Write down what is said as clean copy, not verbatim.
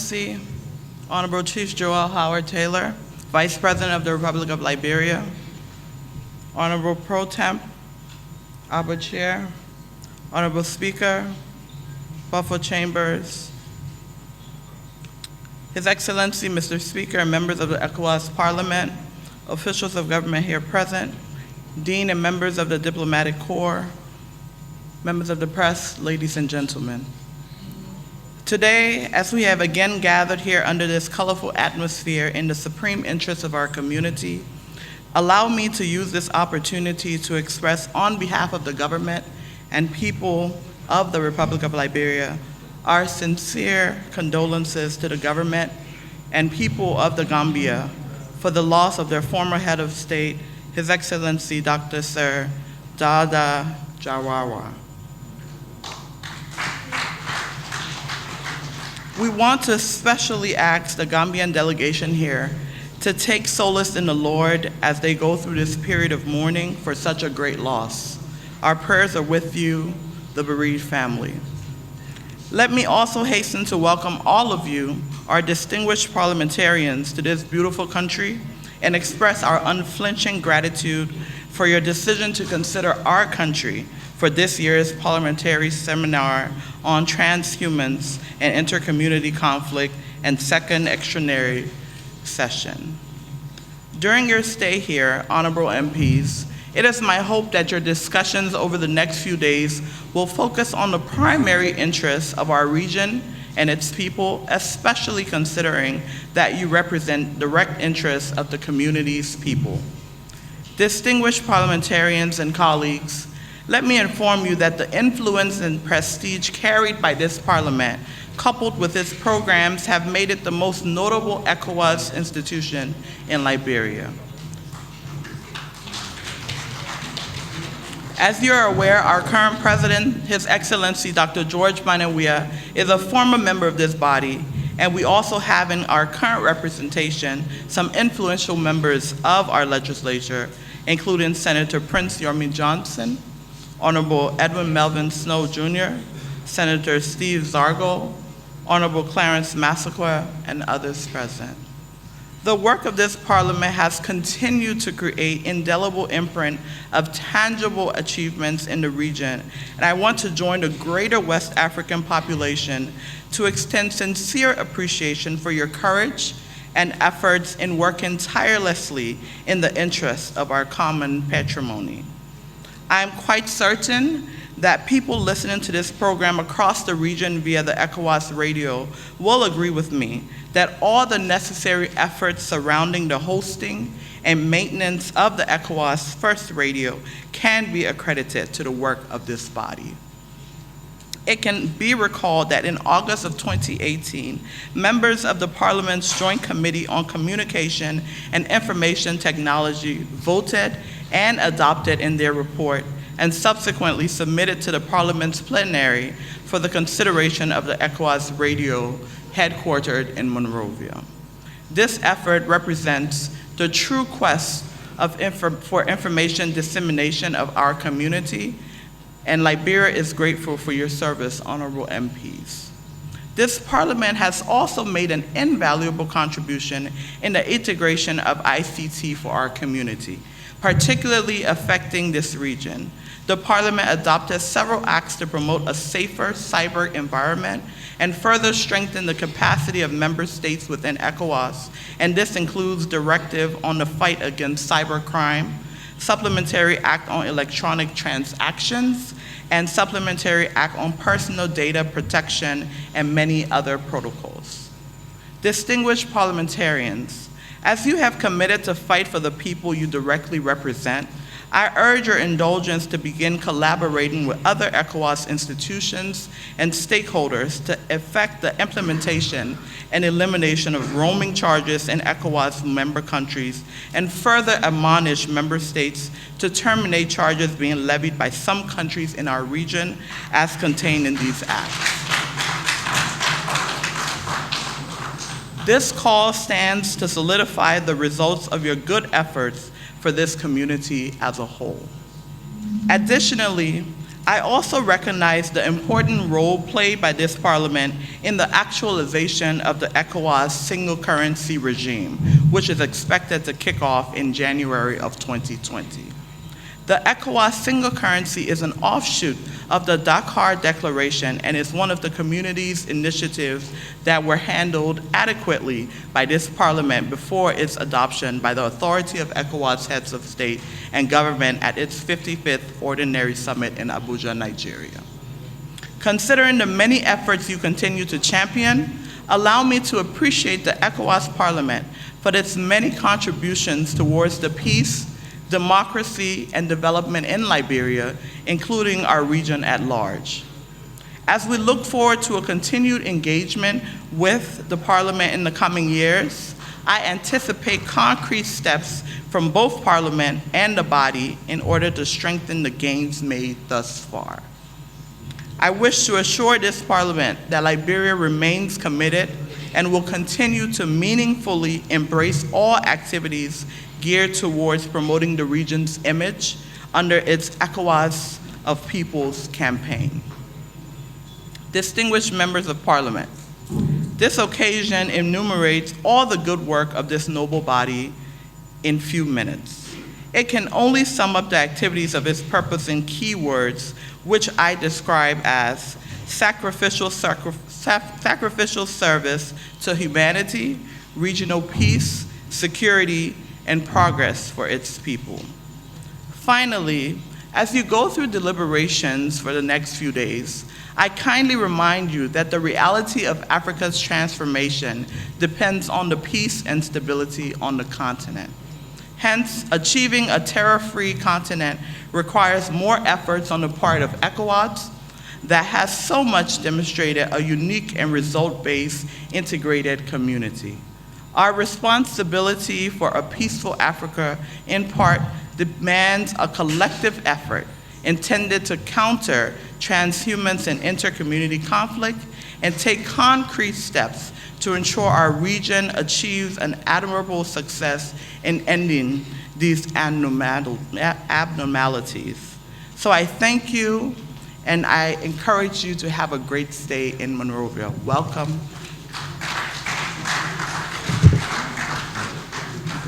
Excellency, Honorable Chief Joel Howard Taylor, Vice President of the Republic of Liberia, Honorable Pro Temp, Abba Chair, Honorable Speaker, Buffalo Chambers, His Excellency, Mr. Speaker, and members of the ECOWAS Parliament, officials of government here present, Dean and members of the Diplomatic Corps, members of the press, ladies and gentlemen. Today, as we have again gathered here under this colorful atmosphere in the supreme interest of our community, allow me to use this opportunity to express on behalf of the government and people of the Republic of Liberia our sincere condolences to the government and people of the Gambia for the loss of their former head of state, His Excellency Dr. Sir Dada Jawara. We want to especially ask the Gambian delegation here to take solace in the Lord as they go through this period of mourning for such a great loss. Our prayers are with you, the bereaved family. Let me also hasten to welcome all of you, our distinguished parliamentarians, to this beautiful country and express our unflinching gratitude for your decision to consider our country for this year's parliamentary seminar on transhumance and intercommunity conflict and second extraordinary session. During your stay here, honorable MPs, it is my hope that your discussions over the next few days will focus on the primary interests of our region and its people, especially considering that you represent direct interests of the community's people. Distinguished parliamentarians and colleagues, let me inform you that the influence and prestige carried by this parliament, coupled with its programs, have made it the most notable ECOWAS institution in Liberia. As you're aware, our current president, His Excellency Dr. George Manawia, is a former member of this body, and we also have in our current representation some influential members of our legislature, including Senator Prince Yormi Johnson, Honorable Edwin Melvin Snow Jr., Senator Steve Zargo, Honorable Clarence Massaquoi, and others present. The work of this parliament has continued to create indelible imprint of tangible achievements in the region, and I want to join the greater West African population to extend sincere appreciation for your courage and efforts in working tirelessly in the interest of our common patrimony. I am quite certain that people listening to this program across the region via the ECOWAS radio will agree with me that all the necessary efforts surrounding the hosting and maintenance of the ECOWAS First Radio can be accredited to the work of this body. It can be recalled that in August of 2018, members of the Parliament's Joint Committee on Communication and Information Technology voted and adopted in their report and subsequently submitted to the Parliament's plenary for the consideration of the ECOWAS radio headquartered in Monrovia. This effort represents the true quest for information dissemination of our community, and Liberia is grateful for your service, honorable MPs. This parliament has also made an invaluable contribution in the integration of ICT for our community, particularly affecting this region. The parliament adopted several acts to promote a safer cyber environment and further strengthen the capacity of member states within ECOWAS, and this includes directive on the fight against cybercrime, supplementary act on electronic transactions, and supplementary act on personal data protection, and many other protocols. Distinguished parliamentarians, as you have committed to fight for the people you directly represent, I urge your indulgence to begin collaborating with other ECOWAS institutions and stakeholders to effect the implementation and elimination of roaming charges in ECOWAS member countries, and further admonish member states to terminate charges being levied by some countries in our region as contained in these acts. This call stands to solidify the results of your good efforts for this community as a whole. Additionally, I also recognize the important role played by this Parliament in the actualization of the ECOWAS single currency regime, which is expected to kick off in January of 2020. The ECOWAS single currency is an offshoot of the Dakar Declaration and is one of the community's initiatives that were handled adequately by this Parliament before its adoption by the Authority of ECOWAS Heads of State and Government at its 55th Ordinary Summit in Abuja, Nigeria. Considering the many efforts you continue to champion, allow me to appreciate the ECOWAS Parliament for its many contributions towards the peace, democracy, and development in Liberia, including our region at large. As we look forward to a continued engagement with the Parliament in the coming years, I anticipate concrete steps from both Parliament and the body in order to strengthen the gains made thus far. I wish to assure this Parliament that Liberia remains committed and will continue to meaningfully embrace all activities geared towards promoting the region's image under its ECOWAS of Peoples campaign. Distinguished members of Parliament, this occasion enumerates all the good work of this noble body in few minutes. It can only sum up the activities of its purpose in key words, which I describe as sacrificial service to humanity, regional peace, security, and progress for its people. Finally, as you go through deliberations for the next few days, I kindly remind you that the reality of Africa's transformation depends on the peace and stability on the continent. Hence, achieving a terror-free continent requires more efforts on the part of ECOWAS that has so much demonstrated a unique and result-based integrated community. Our responsibility for a peaceful Africa, in part, demands a collective effort intended to counter transhumance and intercommunity conflict and take concrete steps to ensure our region achieves an admirable success in ending these abnormalities. So I thank you, and I encourage you to have a great stay in Monrovia. Welcome.